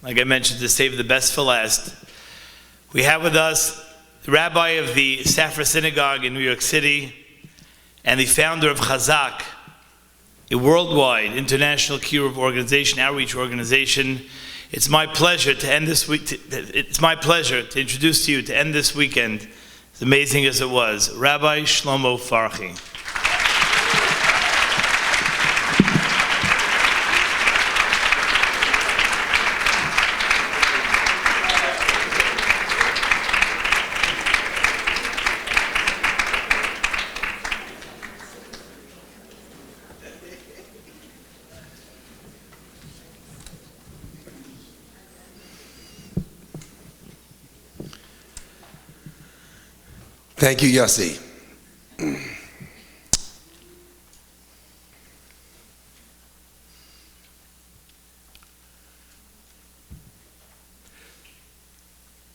like I mentioned, to save the best for last. We have with us the Rabbi of the Safra Synagogue in New York City and the founder of Chazak, a worldwide international kiruv organization, outreach organization. It's my pleasure to end this week. It's my pleasure to introduce to you to end this weekend, as amazing as it was, Rabbi Shlomo Farhi. Thank you, Yossi.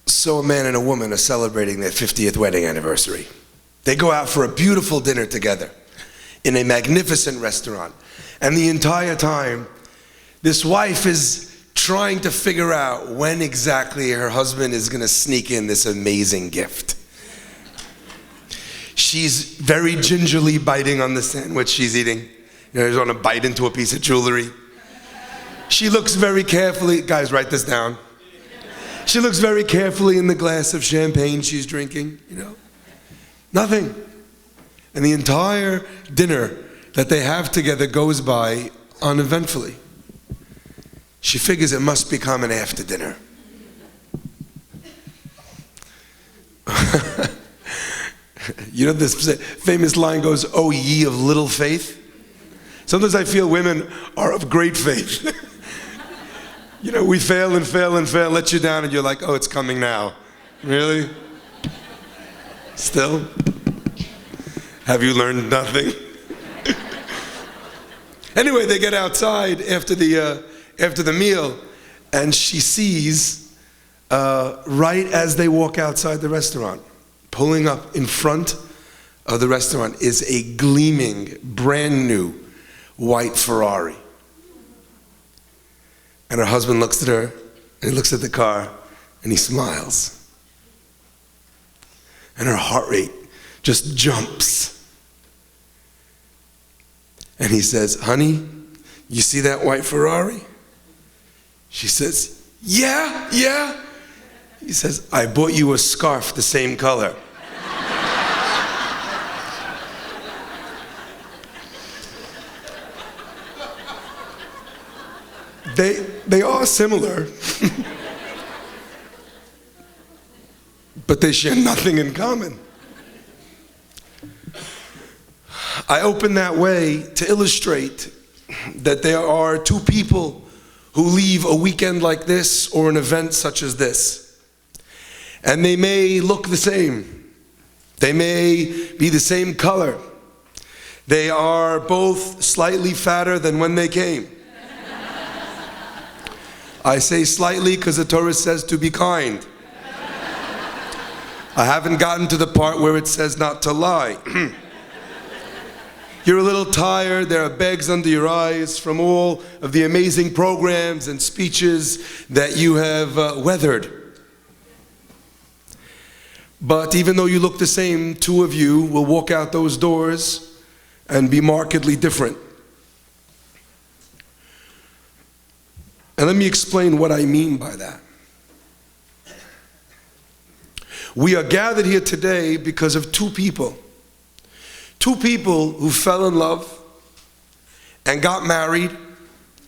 So a man and a woman are celebrating their 50th wedding anniversary. They go out for a beautiful dinner together in a magnificent restaurant. And the entire time, this wife is trying to figure out when exactly her husband is going to sneak in this amazing gift. She's very gingerly biting on the sandwich she's eating. You know, she's want to bite into a piece of jewelry. She looks very carefully, guys, write this down. She looks very carefully in the glass of champagne she's drinking, you know. Nothing. And the entire dinner that they have together goes by uneventfully. She figures it must become an after dinner. You know, this famous line goes, "Oh, ye of little faith." Sometimes I feel women are of great faith. You know, we fail and fail and fail, let you down, and you're like, oh, it's coming now. Really? Still? Have you learned nothing? Anyway, they get outside after the meal, and she sees, right as they walk outside the restaurant, pulling up in front of the restaurant is a gleaming, brand new white Ferrari. And her husband looks at her, and he looks at the car, and he smiles. And her heart rate just jumps. And he says, "Honey, you see that white Ferrari?" She says, yeah. He says, "I bought you a scarf the same color." They are similar, but they share nothing in common. I open that way to illustrate that there are two people who leave a weekend like this or an event such as this. And they may look the same. They may be the same color. They are both slightly fatter than when they came. I say slightly because the Torah says to be kind. I haven't gotten to the part where it says not to lie. You're a little tired, there are bags under your eyes from all of the amazing programs and speeches that you have weathered. But even though you look the same, two of you will walk out those doors and be markedly different. And let me explain what I mean by that. We are gathered here today because of two people. Two people who fell in love and got married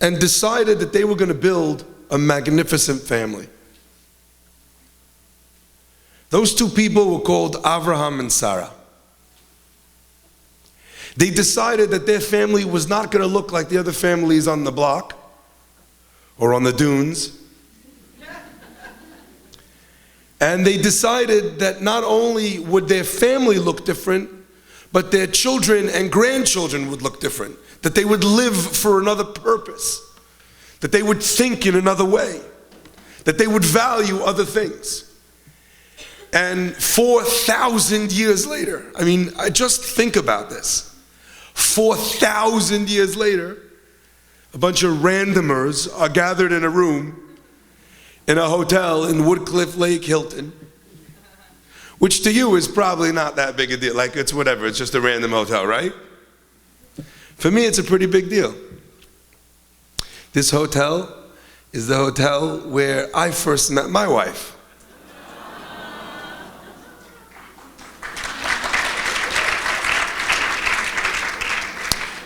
and decided that they were going to build a magnificent family. Those two people were called Avraham and Sarah. They decided that their family was not going to look like the other families on the block or on the dunes. And they decided that not only would their family look different, but their children and grandchildren would look different. That they would live for another purpose. That they would think in another way. That they would value other things. And 4,000 years later, I mean, I just think about this. 4,000 years later, a bunch of randomers are gathered in a room in a hotel in Woodcliff Lake Hilton, which to you is probably not that big a deal. Like, it's whatever, it's just a random hotel, right? For me, it's a pretty big deal. This hotel is the hotel where I first met my wife.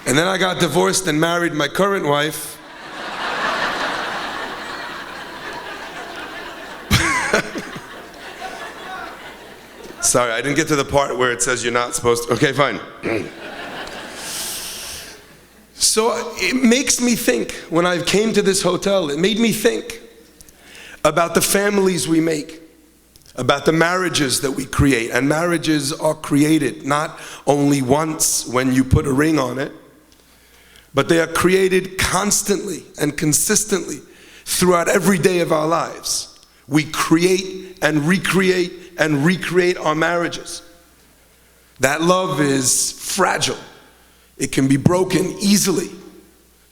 And then I got divorced and married my current wife. Sorry, I didn't get to the part where it says you're not supposed to. Okay, fine. So it makes me think, when I came to this hotel, it made me think about the families we make, about the marriages that we create. And marriages are created not only once when you put a ring on it, but they are created constantly and consistently throughout every day of our lives. We create and recreate our marriages. That love is fragile. It can be broken easily.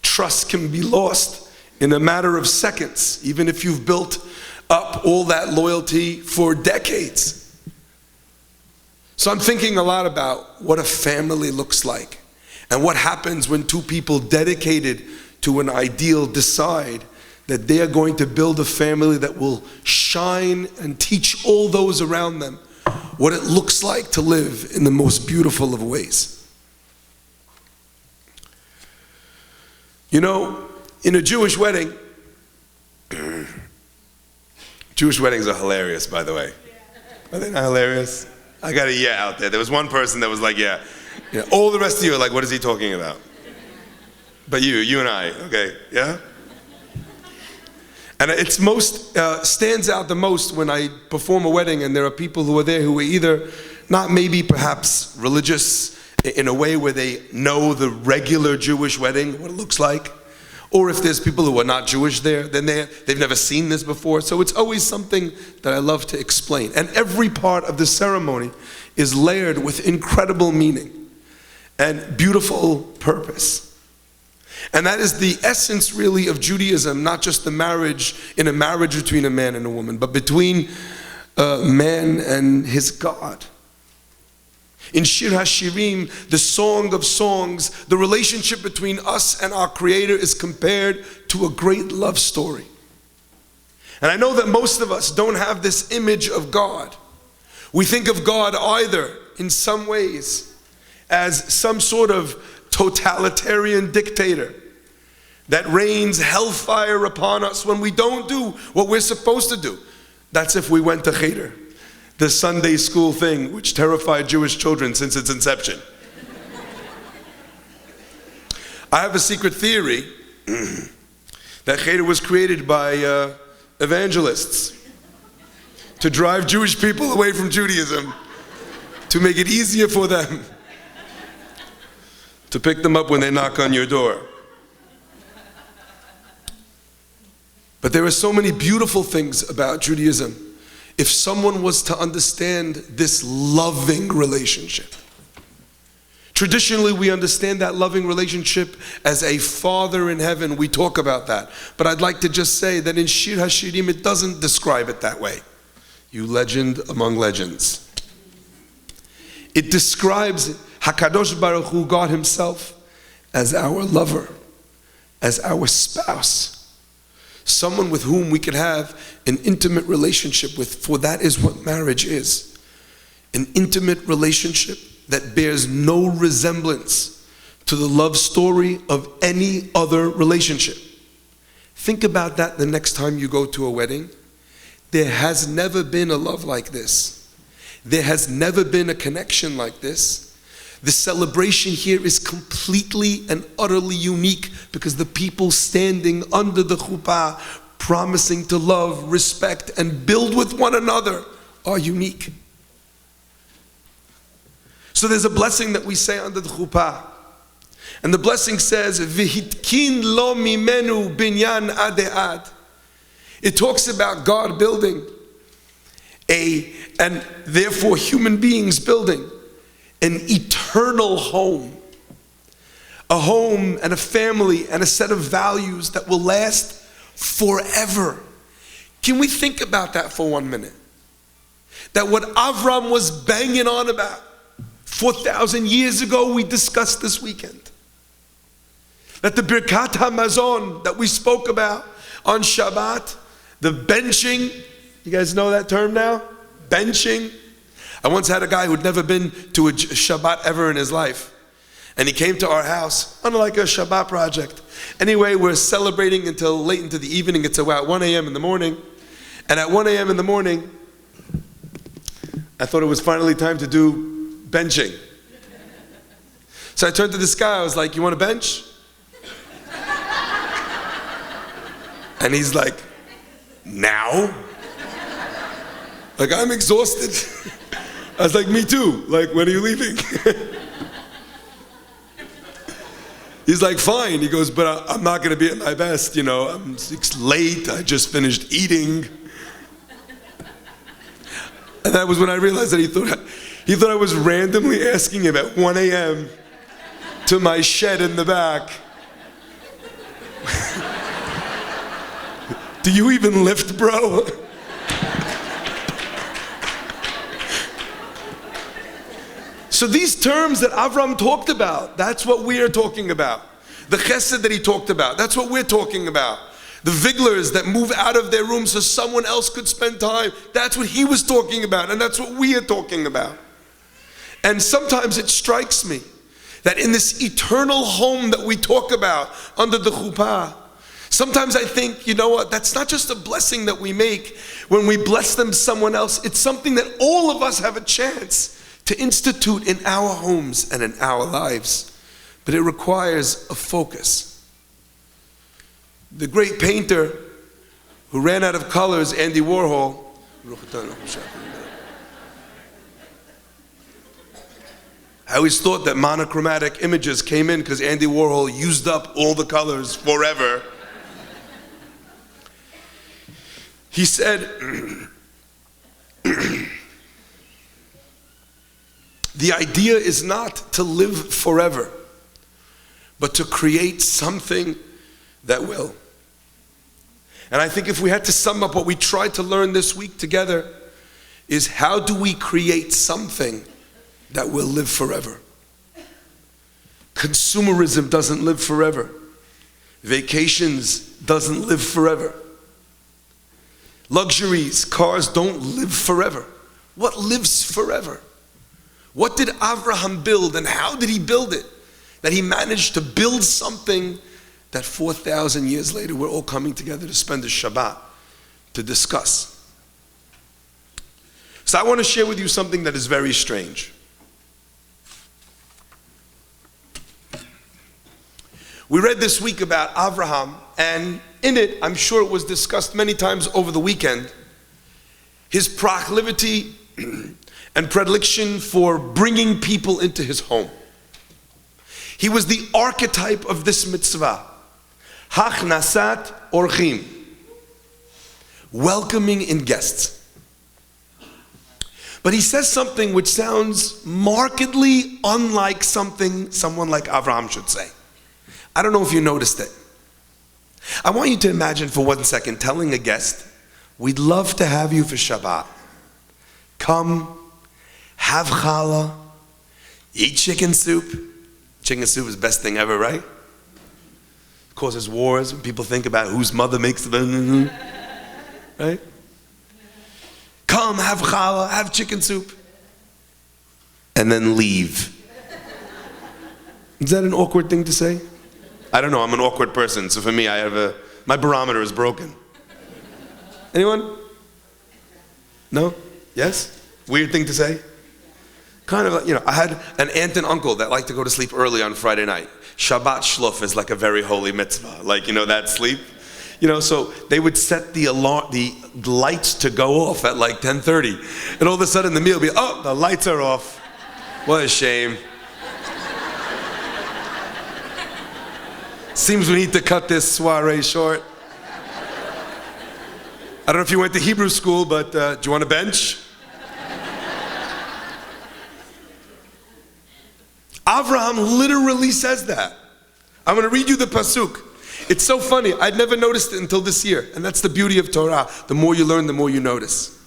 Trust can be lost in a matter of seconds, even if you've built up all that loyalty for decades. So I'm thinking a lot about what a family looks like and what happens when two people dedicated to an ideal decide that they are going to build a family that will shine and teach all those around them what it looks like to live in the most beautiful of ways. You know, in a Jewish wedding, Jewish weddings are hilarious, by the way. Are they not hilarious? I got a yeah out there. There was one person that was like, yeah. All the rest of you are like, what is he talking about? But you and I, okay, yeah? And it's stands out the most when I perform a wedding and there are people who are there who are either not maybe perhaps religious in a way where they know the regular Jewish wedding, what it looks like, or if there's people who are not Jewish there, then they've never seen this before. So it's always something that I love to explain. And every part of the ceremony is layered with incredible meaning and beautiful purpose. And that is the essence really of Judaism, not just the marriage, in a marriage between a man and a woman, but between man and his God. In Shir HaShirim, the Song of Songs, the relationship between us and our Creator is compared to a great love story. And I know that most of us don't have this image of God. We think of God either, in some ways, as some sort of totalitarian dictator that rains hellfire upon us when we don't do what we're supposed to do. That's if we went to Cheder, the Sunday school thing which terrified Jewish children since its inception. I have a secret theory that Cheder was created by evangelists to drive Jewish people away from Judaism, to make it easier for them to pick them up when they knock on your door. But there are so many beautiful things about Judaism. If someone was to understand this loving relationship, traditionally we understand that loving relationship as a father in heaven. We talk about that. But I'd like to just say that in Shir HaShirim it doesn't describe it that way. You legend among legends. It describes HaKadosh Baruch Hu, God himself, as our lover, as our spouse, someone with whom we could have an intimate relationship with, for that is what marriage is. An intimate relationship that bears no resemblance to the love story of any other relationship. Think about that the next time you go to a wedding. There has never been a love like this. There has never been a connection like this. The celebration here is completely and utterly unique because the people standing under the chuppah, promising to love, respect, and build with one another are unique. So there's a blessing that we say under the chuppah. And the blessing says, V'hitkin lo mimenu binyan ad. It talks about God building and therefore human beings building an eternal home. A home and a family and a set of values that will last forever. Can we think about that for 1 minute? That what Avraham was banging on about 4,000 years ago, we discussed this weekend. That the Birkat HaMazon that we spoke about on Shabbat, the benching, you guys know that term now? Benching. I once had a guy who'd never been to a Shabbat ever in his life. And he came to our house, unlike a Shabbat project. Anyway, we're celebrating until late into the evening. It's about 1 a.m. in the morning. And at 1 a.m. in the morning, I thought it was finally time to do benching. So I turned to this guy, I was like, you want to bench? And he's like, now? Like, I'm exhausted. I was like, me too. Like, when are you leaving? He's like, fine. He goes, but I'm not going to be at my best, you know. It's late. I just finished eating. And that was when I realized that he thought I was randomly asking him at 1 a.m. to my shed in the back. Do you even lift, bro? So these terms that Avraham talked about, that's what we are talking about. The chesed that he talked about, that's what we're talking about. The Viglers that move out of their room so someone else could spend time, that's what he was talking about, and that's what we are talking about. And sometimes it strikes me that in this eternal home that we talk about under the chuppah, sometimes I think, you know what, that's not just a blessing that we make when we bless them someone else, it's something that all of us have a chance to institute in our homes and in our lives. But it requires a focus. The great painter who ran out of colors, Andy Warhol, I always thought that monochromatic images came in because Andy Warhol used up all the colors forever. He said, the idea is not to live forever, but to create something that will. And I think if we had to sum up what we tried to learn this week together, is how do we create something that will live forever? Consumerism doesn't live forever. Vacations doesn't live forever. Luxuries, cars don't live forever. What lives forever? What did Avraham build and how did he build it? That he managed to build something that 4,000 years later we're all coming together to spend a Shabbat to discuss. So I want to share with you something that is very strange. We read this week about Avraham, and in it, I'm sure it was discussed many times over the weekend, his proclivity and predilection for bringing people into his home. He was the archetype of this mitzvah, Hachnasat Orchim, welcoming in guests. But he says something which sounds markedly unlike something someone like Avraham should say. I don't know if you noticed it. I want you to imagine for 1 second telling a guest, we'd love to have you for Shabbat. Come, have challah, eat chicken soup. Chicken soup is the best thing ever, right? Causes wars when people think about whose mother makes the right? Come, have challah, have chicken soup, and then leave. Is that an awkward thing to say? I don't know, I'm an awkward person, so for me, my barometer is broken. Anyone? No? Yes? Weird thing to say? Kind of, I had an aunt and uncle that liked to go to sleep early on Friday night. Shabbat shluf is like a very holy mitzvah, like, that sleep. So they would set the alarm, the lights to go off at like 10:30. And all of a sudden the meal would be, oh, the lights are off. What a shame. Seems we need to cut this soiree short. I don't know if you went to Hebrew school, but do you want a bench? Avraham literally says that. I'm going to read you the pasuk. It's so funny. I'd never noticed it until this year. And that's the beauty of Torah. The more you learn, the more you notice.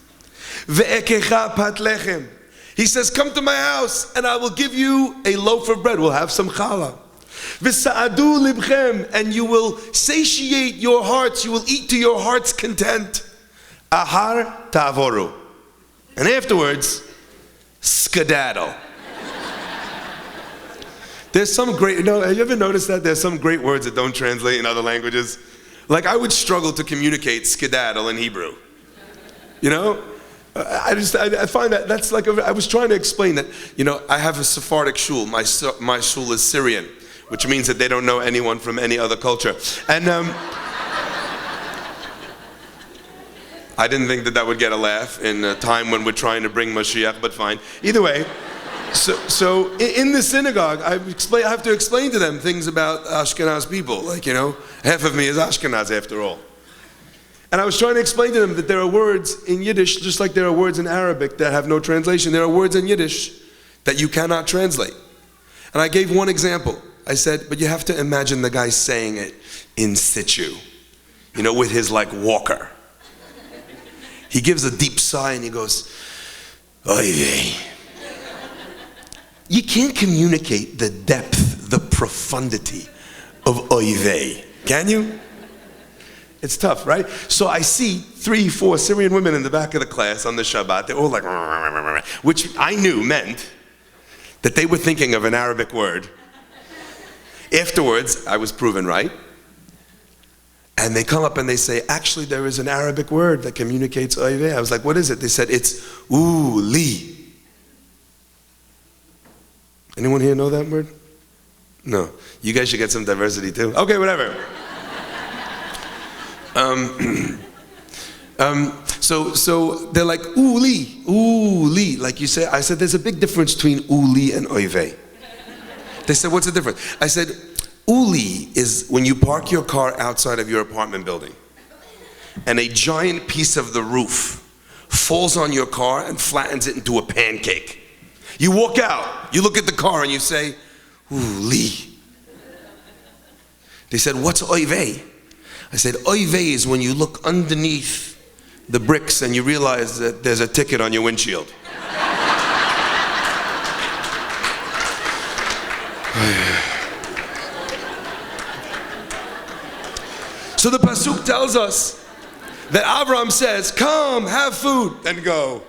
Ve'ekecha pat lechem. He says, come to my house and I will give you a loaf of bread. We'll have some challah. V'sa'adu libchem. And you will satiate your hearts. You will eat to your heart's content. Heart Evaro. And afterwards, skedaddle. There's some great, have you ever noticed that there's some great words that don't translate in other languages? Like I would struggle to communicate skedaddle in Hebrew. I find that that's like, I was trying to explain that, I have a Sephardic shul. My shul is Syrian, which means that they don't know anyone from any other culture. And I didn't think that would get a laugh in a time when we're trying to bring Mashiach, but fine. Either way, so in the synagogue, I have to explain to them things about Ashkenaz people. Like, half of me is Ashkenaz after all. And I was trying to explain to them that there are words in Yiddish, just like there are words in Arabic that have no translation. There are words in Yiddish that you cannot translate. And I gave one example. I said, but you have to imagine the guy saying it in situ, with his walker. He gives a deep sigh and he goes, oy vey. You can't communicate the depth, the profundity of oy vey, can you? It's tough, right? So I see 3, 4 Syrian women in the back of the class on the Shabbat. They're all like, which I knew meant that they were thinking of an Arabic word. Afterwards, I was proven right. And they come up and they say, actually, there is an Arabic word that communicates oy vey. I was like, what is it? They said, it's li. Anyone here know that word? No. You guys should get some diversity too. Okay, whatever. So they're like, li. Like you say, I said, there's a big difference between li and oy vey. They said, what's the difference? I said, li is when you park your car outside of your apartment building and a giant piece of the roof falls on your car and flattens it into a pancake. You walk out, you look at the car and you say, li. They said, what's oy vey? I said, oy vey is when you look underneath the bricks and you realize that there's a ticket on your windshield. So the pasuk tells us that Avraham says, come, have food, and go.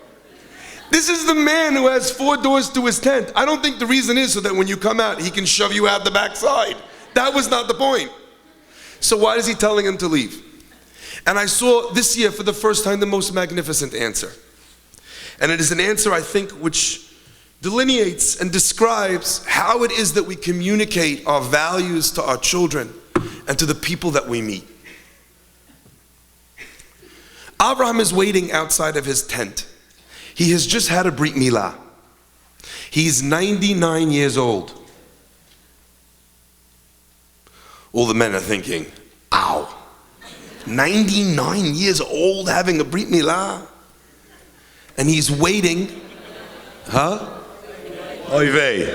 This is the man who has 4 doors to his tent. I don't think the reason is so that when you come out, he can shove you out the backside. That was not the point. So why is he telling him to leave? And I saw this year for the first time the most magnificent answer. And it is an answer, I think, which delineates and describes how it is that we communicate our values to our children and to the people that we meet. Avraham is waiting outside of his tent. He has just had a Brit Milah. He's 99 years old. All the men are thinking, ow, 99 years old having a Brit Milah? And he's waiting, oy vey.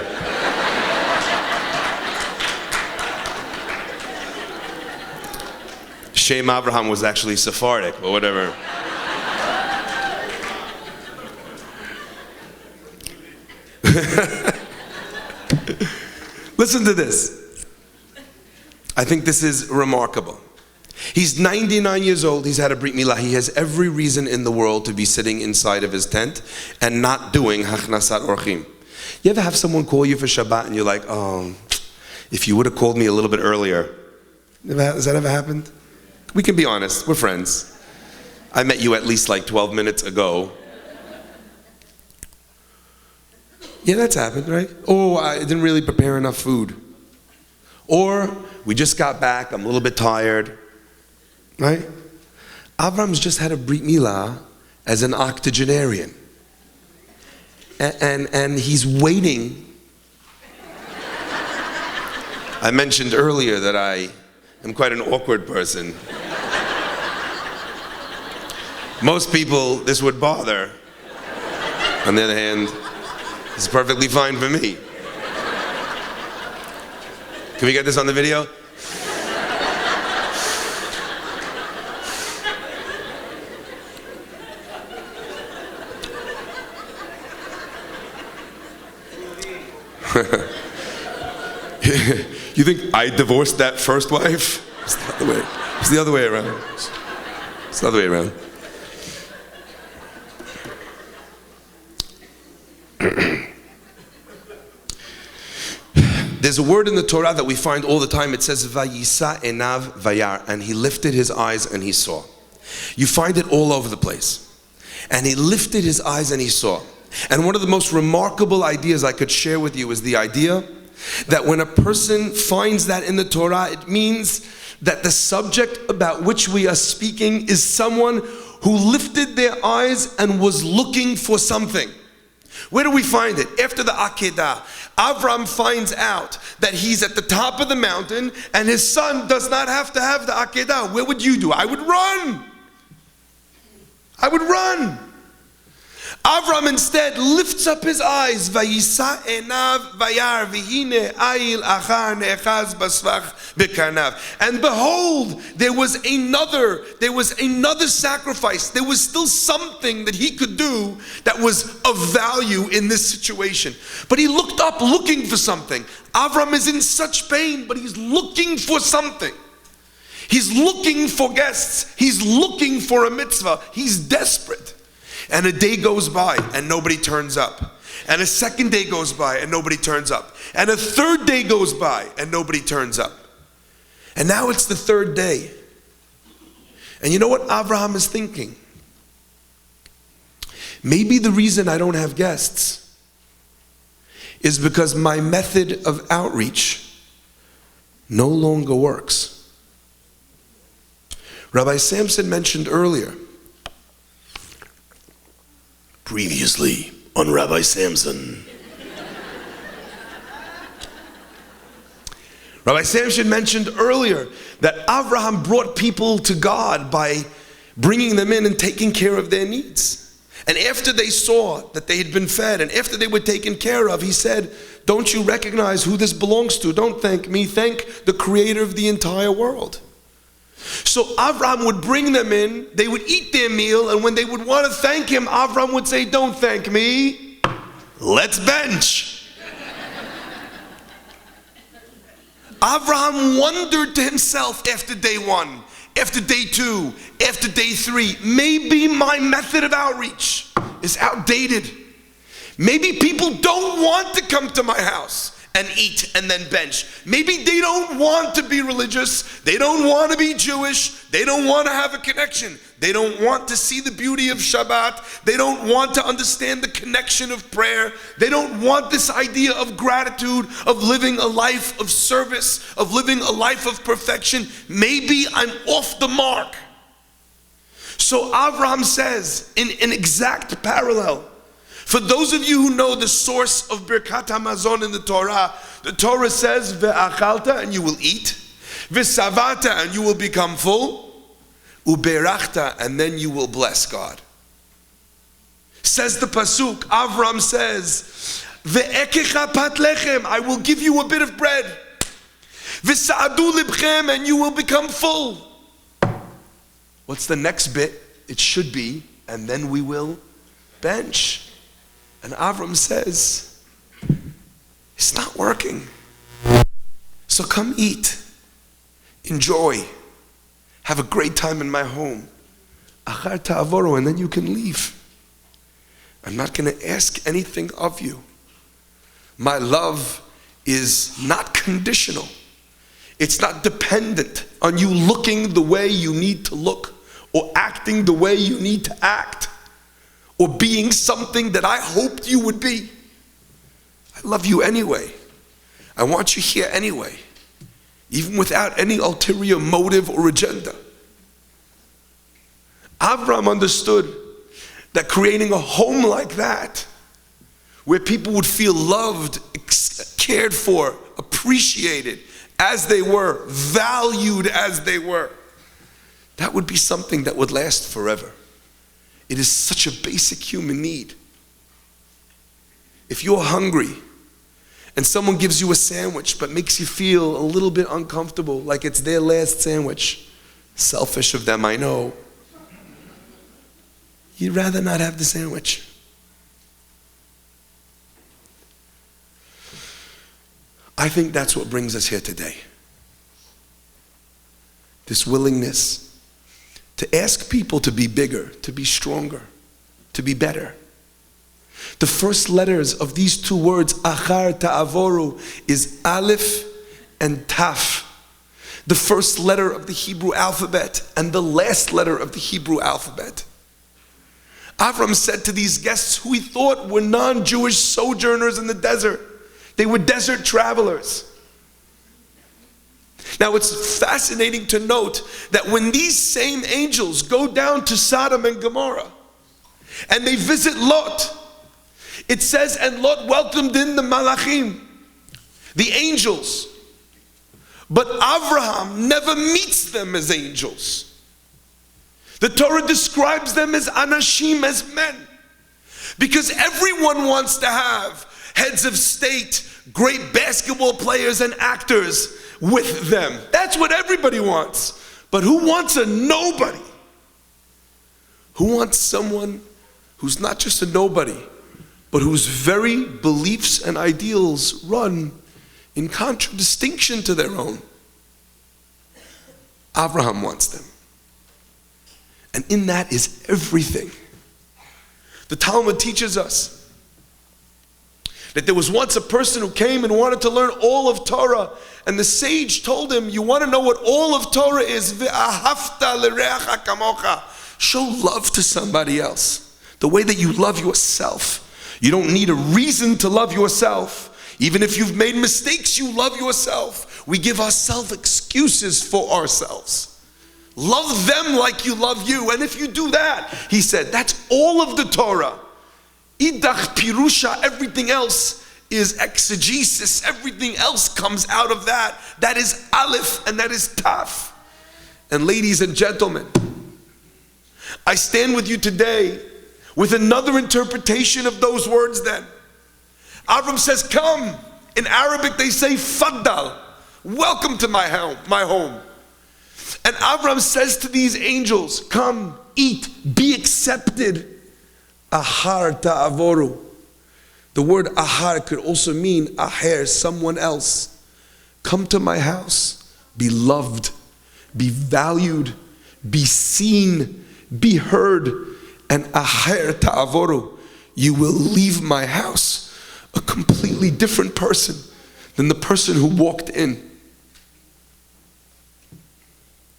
Shame Avraham was actually Sephardic, but whatever. Listen to this. I think this is remarkable. He's 99 years old, he's had a Brit Milah. He has every reason in the world to be sitting inside of his tent and not doing Hachnasat Orchim. You ever have someone call you for Shabbat and you're like, oh, if you would have called me a little bit earlier. Has that ever happened? We can be honest, we're friends. I met you at least like 12 minutes ago. Yeah, that's happened, right? Oh, I didn't really prepare enough food. Or, we just got back, I'm a little bit tired. Right? Avram's just had a Brit Milah as an octogenarian. And he's waiting. I mentioned earlier that I am quite an awkward person. Most people, this would bother. On the other hand, it's perfectly fine for me. Can we get this on the video? You think I divorced that first wife? It's not the way. It's the other way around. It's the other way around. There's a word in the Torah that we find all the time. It says, Vayisa enav vayar, and he lifted his eyes and he saw. You find it all over the place. And he lifted his eyes and he saw. And one of the most remarkable ideas I could share with you is the idea that when a person finds that in the Torah, it means that the subject about which we are speaking is someone who lifted their eyes and was looking for something. Where do we find it? After the Akedah, Avraham finds out that he's at the top of the mountain and his son does not have to have the Akedah. Where would you do? I would run. I would run. Avraham instead lifts up his eyes. Vayisa enav vayar v'hine ayil achar ne'echaz basvach b'karnav. And behold, there was another sacrifice. There was still something that he could do that was of value in this situation. But he looked up looking for something. Avraham is in such pain, but he's looking for something. He's looking for guests. He's looking for a mitzvah. He's desperate. And a day goes by and nobody turns up. And a second day goes by and nobody turns up. And a third day goes by and nobody turns up. And now it's the third day. And you know what Avraham is thinking? Maybe the reason I don't have guests is because my method of outreach no longer works. Rabbi Samson mentioned earlier, previously on Rabbi Samson. Rabbi Samson mentioned earlier that Avraham brought people to God by bringing them in and taking care of their needs. And after they saw that they had been fed and after they were taken care of, he said, don't you recognize who this belongs to? Don't thank me, thank the creator of the entire world. So Avraham would bring them in, they would eat their meal, and when they would want to thank him, Avraham would say, don't thank me, let's bench. Avraham wondered to himself after day one, after day two, after day three, maybe my method of outreach is outdated. Maybe people don't want to come to my house and eat and then bench. Maybe they don't want to be religious. They don't want to be Jewish. They don't want to have a connection. They don't want to see the beauty of Shabbat. They don't want to understand the connection of prayer. They don't want this idea of gratitude, of living a life of service, of living a life of perfection. Maybe I'm off the mark. So Avraham says, in an exact parallel, for those of you who know the source of Birkat HaMazon in the Torah says, Ve'achalta, and you will eat, Ve'savata, and you will become full, Uberachta, and then you will bless God. Says the Pasuk, Avram says, Ve'ekecha pat lechem, I will give you a bit of bread, Ve'sa'adu libchem, and you will become full. What's the next bit? It should be, and then we will bench. And Avram says, it's not working. So come eat, enjoy, have a great time in my home. Heart Evaro, and then you can leave. I'm not going to ask anything of you. My love is not conditional. It's not dependent on you looking the way you need to look or acting the way you need to act, or being something that I hoped you would be. I love you anyway. I want you here anyway, even without any ulterior motive or agenda. Avraham understood that creating a home like that, where people would feel loved, cared for, appreciated as they were, valued as they were, that would be something that would last forever. It is such a basic human need. If you're hungry and someone gives you a sandwich but makes you feel a little bit uncomfortable, like it's their last sandwich, selfish of them, I know, you'd rather not have the sandwich. I think that's what brings us here today. This willingness to ask people to be bigger, to be stronger, to be better. The first letters of these two words, Heart Evaro, is Aleph and Taf. The first letter of the Hebrew alphabet and the last letter of the Hebrew alphabet. Avraham said to these guests who he thought were non-Jewish sojourners in the desert, they were desert travelers. Now it's fascinating to note that when these same angels go down to Sodom and Gomorrah and they visit Lot, it says, and Lot welcomed in the Malachim, the angels. But Avraham never meets them as angels. The Torah describes them as anashim, as men. Because everyone wants to have heads of state, great basketball players and actors with them. That's what everybody wants. But who wants a nobody? Who wants someone who's not just a nobody, but whose very beliefs and ideals run in contradistinction to their own? Avraham wants them. And in that is everything. The Talmud teaches us that there was once a person who came and wanted to learn all of Torah, and the sage told him, you want to know what all of Torah is? Ve'ahavta l'reacha kamocha. Show love to somebody else, the way that you love yourself. You don't need a reason to love yourself. Even if you've made mistakes, you love yourself. We give ourselves excuses for ourselves. Love them like you love you. And if you do that, he said, that's all of the Torah. Idach pirusha, everything else is exegesis. Everything else comes out of that. That is Aleph and that is Taf. And ladies and gentlemen, I stand with you today with another interpretation of those words then. Avram says, come. In Arabic they say, faddal. Welcome to my home. And Avraham says to these angels, come, eat, be accepted. Ahar ta'avoru. The word ahar could also mean aher, someone else. Come to my house, be loved, be valued, be seen, be heard. And aher ta'avoru, you will leave my house a completely different person than the person who walked in.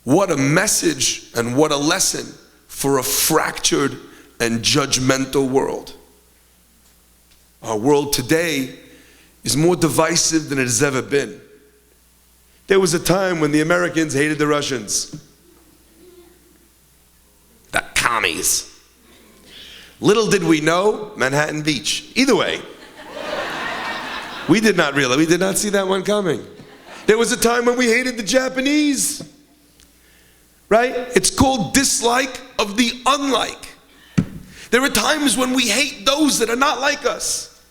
What a message and what a lesson for a fractured and judgmental world. Our world today is more divisive than it has ever been. There was a time when the Americans hated the Russians. The commies. Little did we know, Manhattan Beach. Either way, we did not see that one coming. There was a time when we hated the Japanese. Right? It's called dislike of the unlike. There are times when we hate those that are not like us.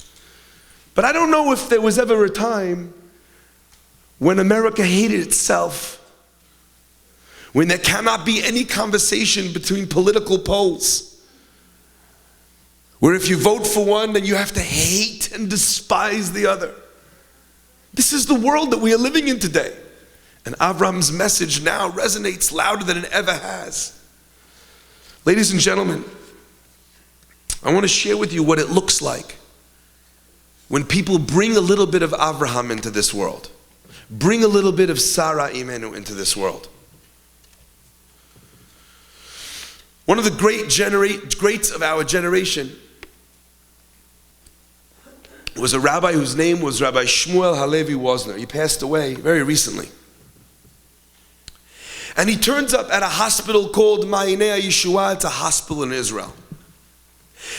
But I don't know if there was ever a time when America hated itself, when there cannot be any conversation between political poles, where if you vote for one, then you have to hate and despise the other. This is the world that we are living in today. And Avraham's message now resonates louder than it ever has. Ladies and gentlemen, I want to share with you what it looks like when people bring a little bit of Avraham into this world. Bring a little bit of Sarah Imenu into this world. One of the greats of our generation was a rabbi whose name was Rabbi Shmuel Halevi Wozner. He passed away very recently. And he turns up at a hospital called Ma'aneh Yeshua. It's a hospital in Israel.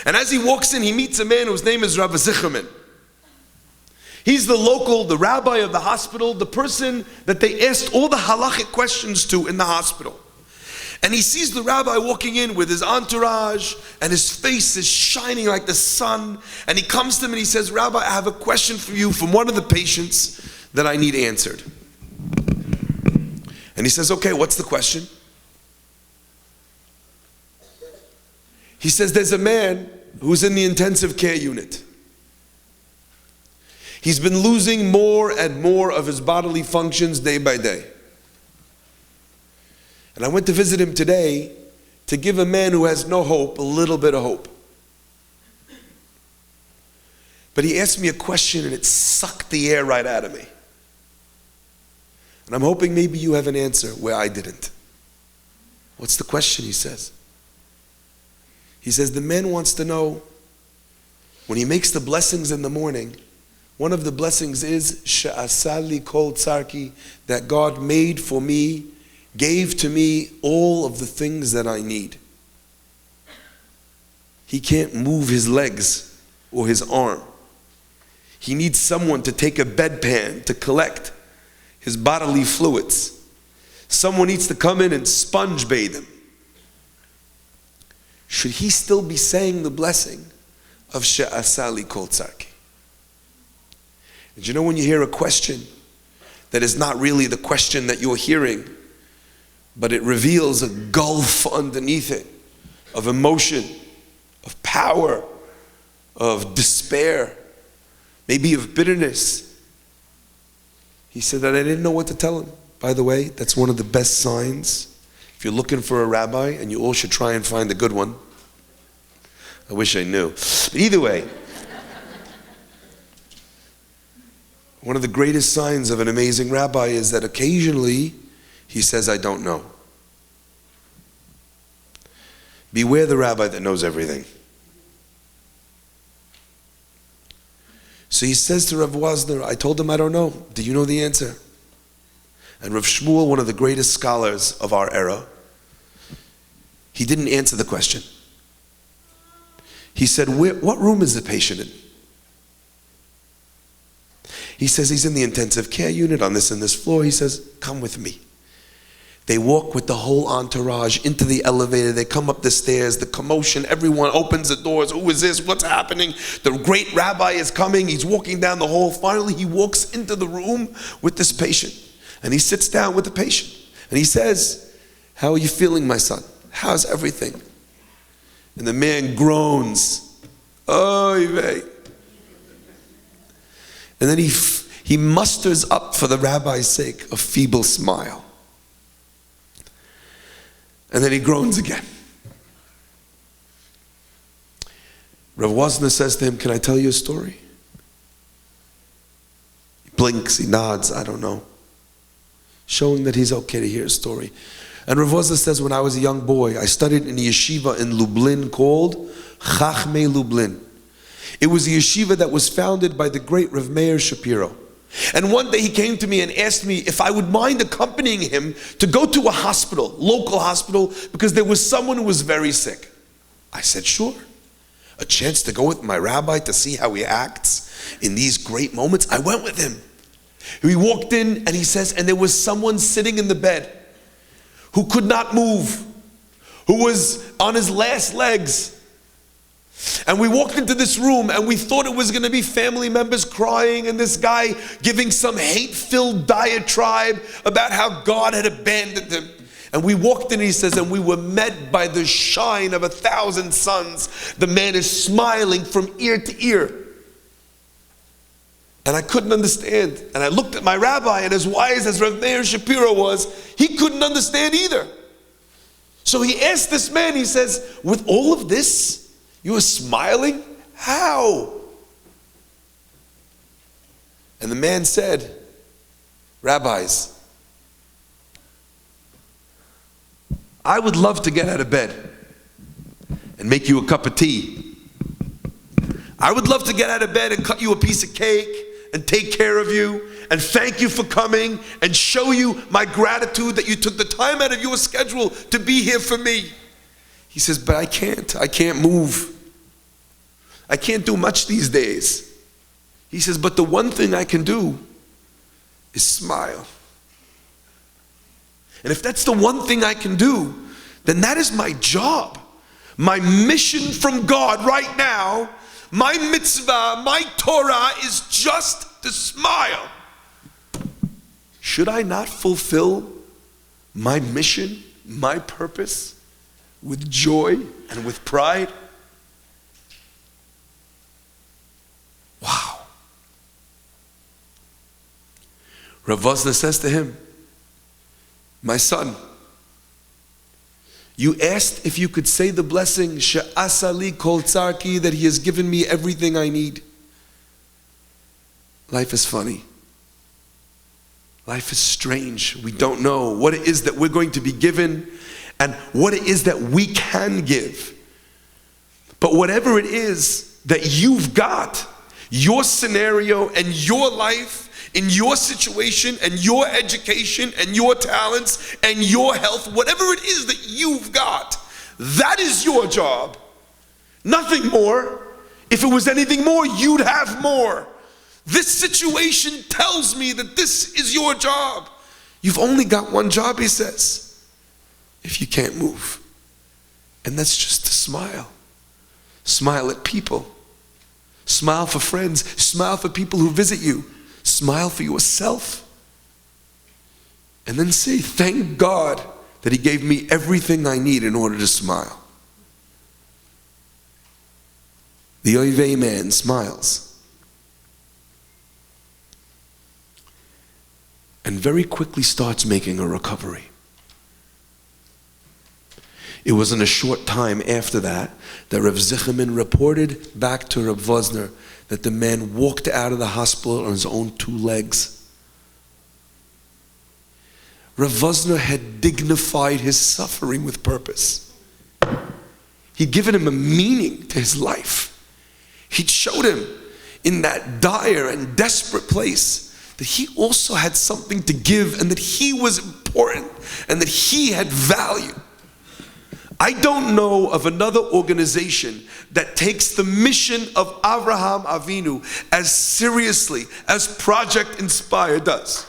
And as he walks in, he meets a man whose name is Rabbi Zicherman. He's the rabbi of the hospital, the person that they asked all the halachic questions to in the hospital. And he sees the rabbi walking in with his entourage, and his face is shining like the sun. And he comes to him and he says, Rabbi, I have a question for you from one of the patients that I need answered. And he says, okay, what's the question? He says, there's a man who's in the intensive care unit. He's been losing more and more of his bodily functions day by day. And I went to visit him today to give a man who has no hope a little bit of hope. But he asked me a question and it sucked the air right out of me. And I'm hoping maybe you have an answer where I didn't. What's the question, he says? He says, the man wants to know, when he makes the blessings in the morning, one of the blessings is, She'asali kol tzarki, that God made for me, gave to me all of the things that I need. He can't move his legs or his arm. He needs someone to take a bedpan to collect his bodily fluids. Someone needs to come in and sponge bathe him. Should he still be saying the blessing of She'asali kol tzarki? And you know, when you hear a question that is not really the question that you're hearing, but it reveals a gulf underneath it of emotion, of power, of despair, maybe of bitterness. He said that I didn't know what to tell him. By the way, that's one of the best signs. If you're looking for a rabbi, and you all should try and find a good one. I wish I knew. But either way, one of the greatest signs of an amazing rabbi is that occasionally he says, I don't know. Beware the rabbi that knows everything. So he says to Rav Wosner, I told him I don't know. Do you know the answer? And Rav Shmuel, one of the greatest scholars of our era, he didn't answer the question. He said, what room is the patient in? He says he's in the intensive care unit on this and this floor. He says, come with me. They walk with the whole entourage into the elevator. They come up the stairs, the commotion, everyone opens the doors. Who is this? What's happening? The great rabbi is coming. He's walking down the hall. Finally, he walks into the room with this patient. And he sits down with the patient. And he says, how are you feeling, my son? How's everything? And the man groans. Oy vey. And then he musters up, for the rabbi's sake, a feeble smile. And then he groans again. Rav Wosner says to him, can I tell you a story? He blinks, he nods, I don't know. Showing that he's okay to hear a story. And Rav Wosner says, when I was a young boy, I studied in a yeshiva in Lublin called Chachmei Lublin. It was a yeshiva that was founded by the great Rav Meir Shapiro. And one day he came to me and asked me if I would mind accompanying him to go to a hospital, local hospital, because there was someone who was very sick. I said, sure. A chance to go with my rabbi to see how he acts in these great moments. I went with him. He walked in and he says, and there was someone sitting in the bed who could not move, who was on his last legs. And we walked into this room and we thought it was going to be family members crying and this guy giving some hate-filled diatribe about how God had abandoned him. And we walked in, he says, and we were met by the shine of 1,000 suns. The man is smiling from ear to ear. And I couldn't understand. And I looked at my rabbi, and as wise as Rav Meir Shapiro was, he couldn't understand either. So he asked this man, he says, with all of this, you are smiling? How? And the man said, rabbis, I would love to get out of bed and make you a cup of tea. I would love to get out of bed and cut you a piece of cake and take care of you and thank you for coming and show you my gratitude that you took the time out of your schedule to be here for me. He says, but I can't move. I can't do much these days. He says, but the one thing I can do is smile. And if that's the one thing I can do, then that is my job. My mission from God right now, my mitzvah, my Torah is just to smile. Should I not fulfill my mission, my purpose, with joy and with pride? Wow. Rav Vosner says to him, my son, you asked if you could say the blessing, She'asali kol tzarki, that he has given me everything I need. Life is funny. Life is strange. We don't know what it is that we're going to be given and what it is that we can give. But whatever it is that you've got, your scenario and your life, in your situation and your education and your talents and your health, whatever it is that you've got, that is your job. Nothing more. If it was anything more, you'd have more. This situation tells me that this is your job. You've only got one job, he says, if you can't move. And that's just to smile. Smile at people. Smile for friends. Smile for people who visit you. Smile for yourself. And then say, thank God that he gave me everything I need in order to smile. The Oivei man smiles. And very quickly starts making a recovery. It was in a short time after that Rav Zichman reported back to Rav Vosner that the man walked out of the hospital on his own two legs. Rav Vosner had dignified his suffering with purpose. He'd given him a meaning to his life. He'd showed him in that dire and desperate place that he also had something to give and that he was important and that he had value. I don't know of another organization that takes the mission of Avraham Avinu as seriously as Project Inspire does.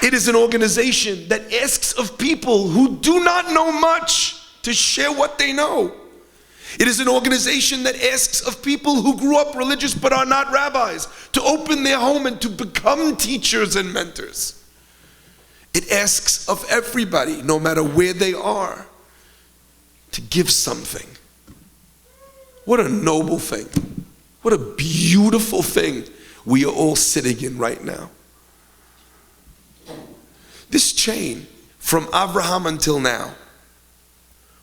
It is an organization that asks of people who do not know much to share what they know. It is an organization that asks of people who grew up religious but are not rabbis to open their home and to become teachers and mentors. It asks of everybody, no matter where they are, to give something. What a noble thing. What a beautiful thing we are all sitting in right now. This chain from Avraham until now,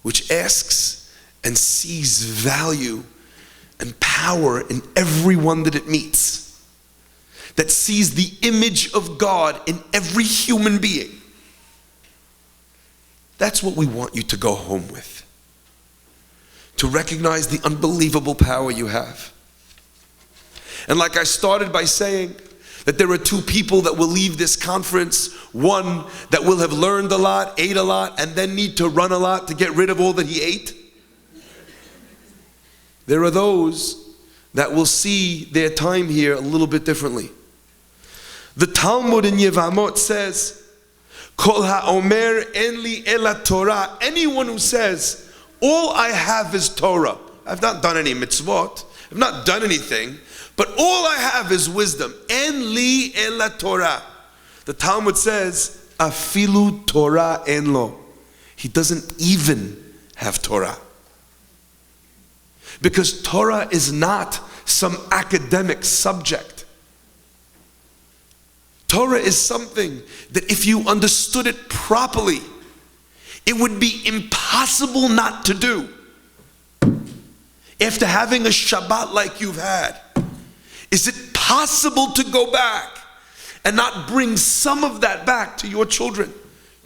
which asks and sees value and power in everyone that it meets, that sees the image of God in every human being. That's what we want you to go home with. To recognize the unbelievable power you have. And like I started by saying, that there are two people that will leave this conference. One that will have learned a lot, ate a lot, and then need to run a lot to get rid of all that he ate. There are those that will see their time here a little bit differently. The Talmud in Yevamot says, Kol ha'omer en li ela Torah. Anyone who says, all I have is Torah. I've not done any mitzvot. I've not done anything. But all I have is wisdom. En li ela Torah. The Talmud says, afilu Torah en lo. He doesn't even have Torah. Because Torah is not some academic subject. Torah is something that if you understood it properly, it would be impossible not to do. After having a Shabbat like you've had, is it possible to go back and not bring some of that back to your children,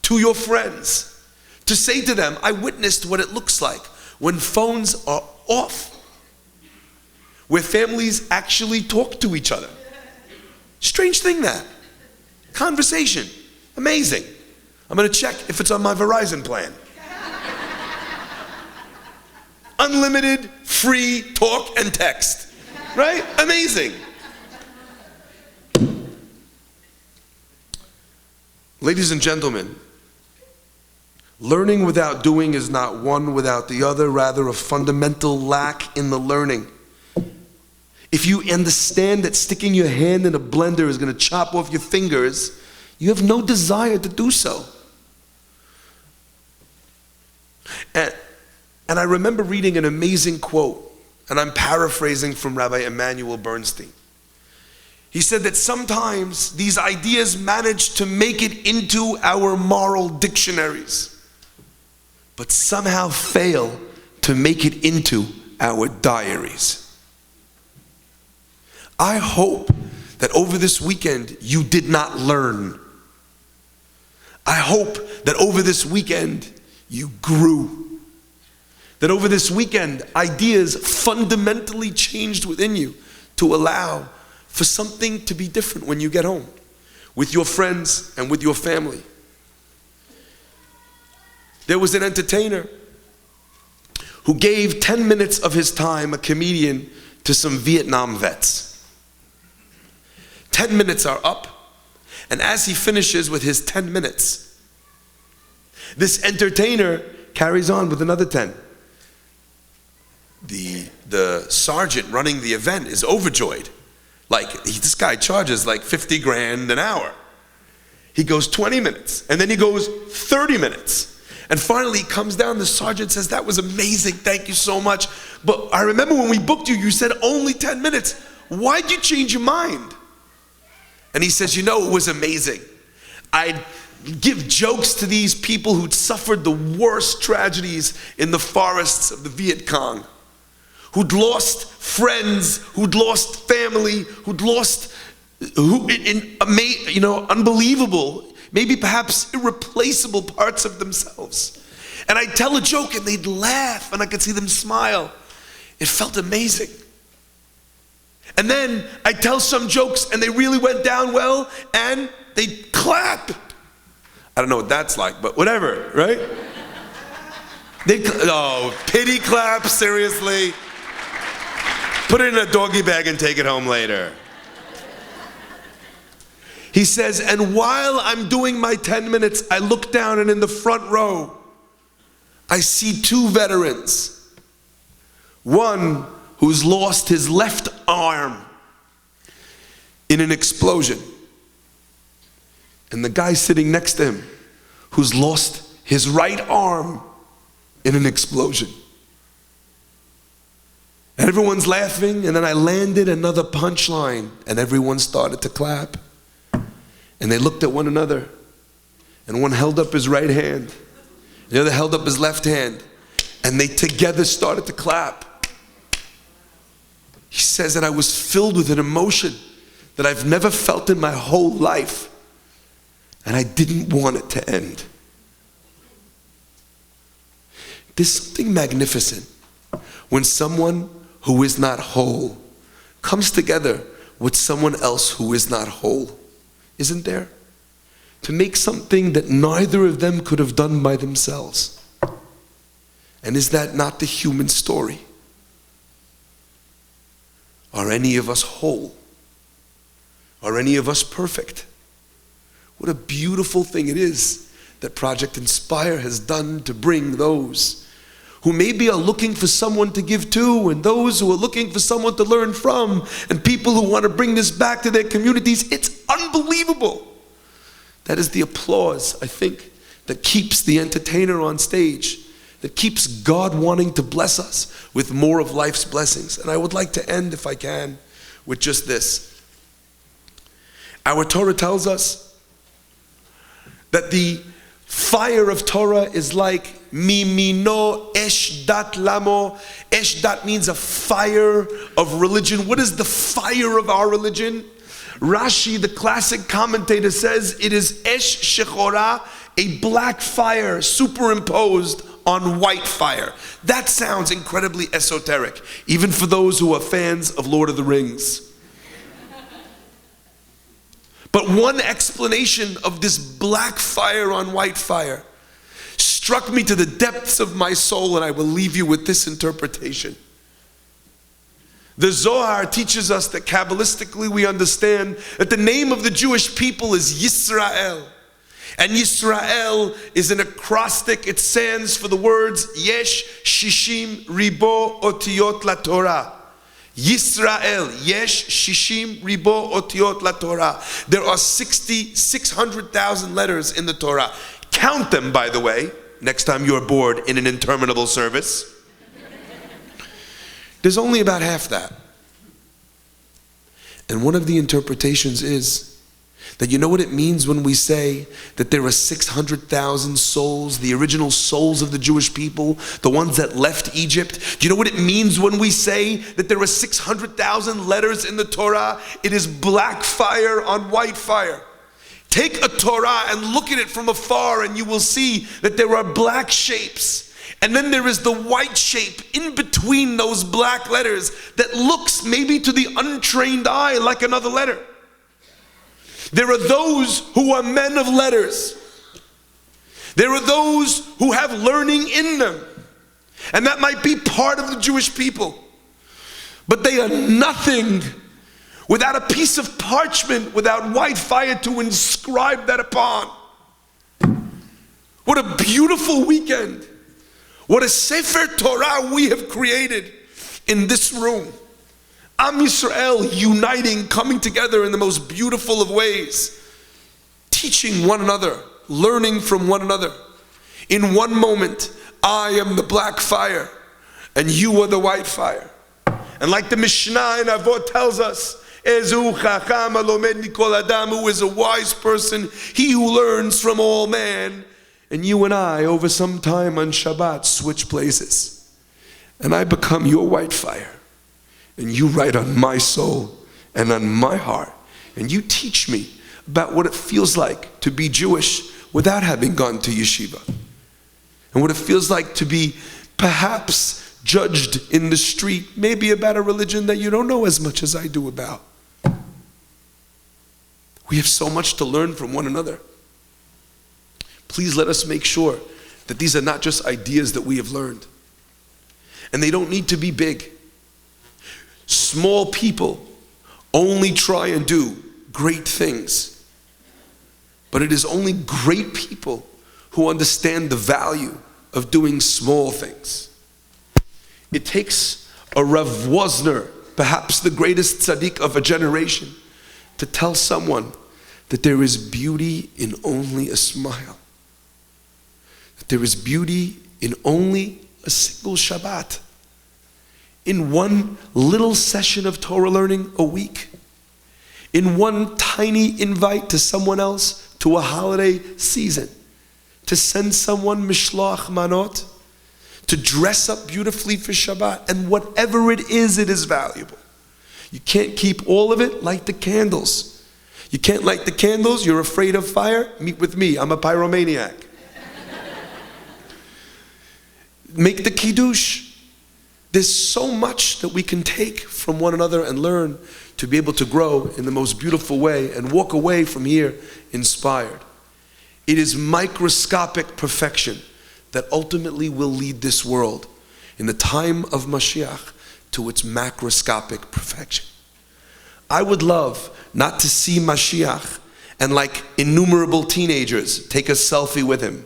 to your friends, to say to them, I witnessed what it looks like when phones are off, where families actually talk to each other. Strange thing that. Conversation. Amazing. I'm going to check if it's on my Verizon plan. Unlimited, free talk and text. Right? Amazing. Ladies and gentlemen, learning without doing is not one without the other, rather a fundamental lack in the learning. If you understand that sticking your hand in a blender is going to chop off your fingers, you have no desire to do so. And And I remember reading an amazing quote, and I'm paraphrasing from Rabbi Emanuel Bernstein. He said that sometimes these ideas manage to make it into our moral dictionaries, but somehow fail to make it into our diaries. I hope that over this weekend you did not learn. I hope that over this weekend you grew. That over this weekend ideas fundamentally changed within you to allow for something to be different when you get home with your friends and with your family. There was an entertainer who gave 10 minutes of his time, a comedian, to some Vietnam vets. 10 minutes are up, and as he finishes with his 10 minutes, this entertainer carries on with another 10. The sergeant running the event is overjoyed. Like, this guy charges like 50 grand an hour. He goes 20 minutes, and then he goes 30 minutes. And finally he comes down, the sergeant says, "That was amazing, thank you so much. But I remember when we booked you, you said only 10 minutes. Why'd you change your mind?" And he says, "You know, it was amazing. I'd give jokes to these people who'd suffered the worst tragedies in the forests of the Viet Cong, who'd lost friends, who'd lost family, unbelievable, maybe perhaps irreplaceable parts of themselves. And I'd tell a joke and they'd laugh and I could see them smile. It felt amazing. And then I'd tell some jokes and they really went down well and they'd clap. I don't know what that's like, but whatever, right? Pity clap, seriously. Put it in a doggy bag and take it home later." He says, "And while I'm doing my 10 minutes, I look down and in the front row, I see two veterans. One who's lost his left arm in an explosion. And the guy sitting next to him who's lost his right arm in an explosion. And everyone's laughing, and then I landed another punchline, and everyone started to clap. And they looked at one another, and one held up his right hand, the other held up his left hand, and they together started to clap. He says that I was filled with an emotion that I've never felt in my whole life, and I didn't want it to end." There's something magnificent when someone who is not whole comes together with someone else who is not whole, isn't there? To make something that neither of them could have done by themselves. And is that not the human story? Are any of us whole? Are any of us perfect? What a beautiful thing it is that Project Inspire has done to bring those who maybe are looking for someone to give to, and those who are looking for someone to learn from, and people who want to bring this back to their communities. It's unbelievable. That is the applause, I think, that keeps the entertainer on stage, that keeps God wanting to bless us with more of life's blessings. And I would like to end, if I can, with just this. Our Torah tells us that the fire of Torah is like mimino esh dat lamo. Esh dat means a fire of religion. What is the fire of our religion? Rashi, the classic commentator, says it is esh shechora, a black fire superimposed on white fire. That sounds incredibly esoteric, even for those who are fans of Lord of the Rings. But one explanation of this black fire on white fire struck me to the depths of my soul, and I will leave you with this interpretation. The Zohar teaches us that Kabbalistically we understand that the name of the Jewish people is Yisrael. And Yisrael is an acrostic. It stands for the words Yesh Shishim Ribo Otiyot La Torah. Yisrael, Yesh Shishim Ribo Otiyot La Torah. There are 600,000 letters in the Torah. Count them, by the way, next time you're bored in an interminable service. There's only about half that. And one of the interpretations is that you know what it means when we say that there are 600,000 souls, the original souls of the Jewish people, the ones that left Egypt? Do you know what it means when we say that there are 600,000 letters in the Torah? It is black fire on white fire. Take a Torah and look at it from afar and you will see that there are black shapes. And then there is the white shape in between those black letters that looks maybe to the untrained eye like another letter. There are those who are men of letters. There are those who have learning in them. And that might be part of the Jewish people. But they are nothing without a piece of parchment, without white fire to inscribe that upon. What a beautiful weekend. What a Sefer Torah we have created in this room. Am Yisrael uniting, coming together in the most beautiful of ways, teaching one another, learning from one another. In one moment, I am the black fire, and you are the white fire. And like the Mishnah in Avot tells us, Ezu chacham alomed mikol adam, who is a wise person, he who learns from all man. And you and I, over some time on Shabbat, switch places. And I become your white fire. And you write on my soul and on my heart. And you teach me about what it feels like to be Jewish without having gone to yeshiva. And what it feels like to be perhaps judged in the street, maybe about a religion that you don't know as much as I do about. We have so much to learn from one another. Please let us make sure that these are not just ideas that we have learned. And they don't need to be big. Small people only try and do great things. But it is only great people who understand the value of doing small things. It takes a Rav Wozner, perhaps the greatest tzaddik of a generation, to tell someone that there is beauty in only a smile. That there is beauty in only a single Shabbat. In one little session of Torah learning a week. In one tiny invite to someone else to a holiday season. To send someone mishloach manot. To dress up beautifully for Shabbat. And whatever it is valuable. You can't keep all of it. Light the candles. You can't light the candles. You're afraid of fire? Meet with me. I'm a pyromaniac. Make the kiddush. There's so much that we can take from one another and learn to be able to grow in the most beautiful way and walk away from here inspired. It is microscopic perfection that ultimately will lead this world in the time of Mashiach to its macroscopic perfection. I would love not to see Mashiach and like innumerable teenagers take a selfie with him.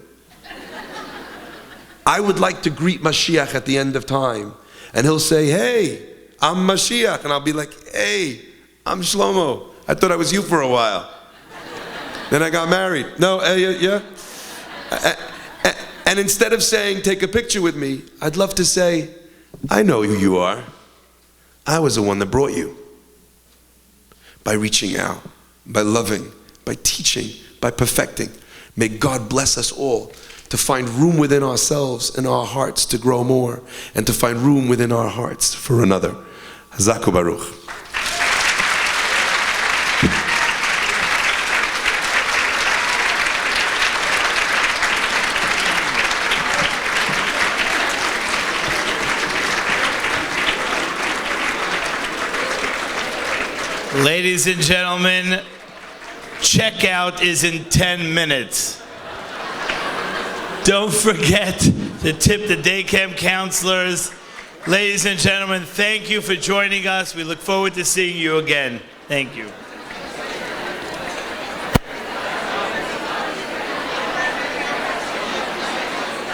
I would like to greet Mashiach at the end of time. And he'll say, hey, I'm Mashiach. And I'll be like, hey, I'm Shlomo. I thought I was you for a while. Then I got married. No, yeah. And instead of saying, take a picture with me, I'd love to say, I know who you are. I was the one that brought you. By reaching out, by loving, by teaching, by perfecting. May God bless us all to find room within ourselves and our hearts to grow more, and to find room within our hearts for another. Hazaku Baruch. Ladies and gentlemen, checkout is in 10 minutes. Don't forget to tip the day camp counselors. Ladies and gentlemen, thank you for joining us. We look forward to seeing you again. Thank you.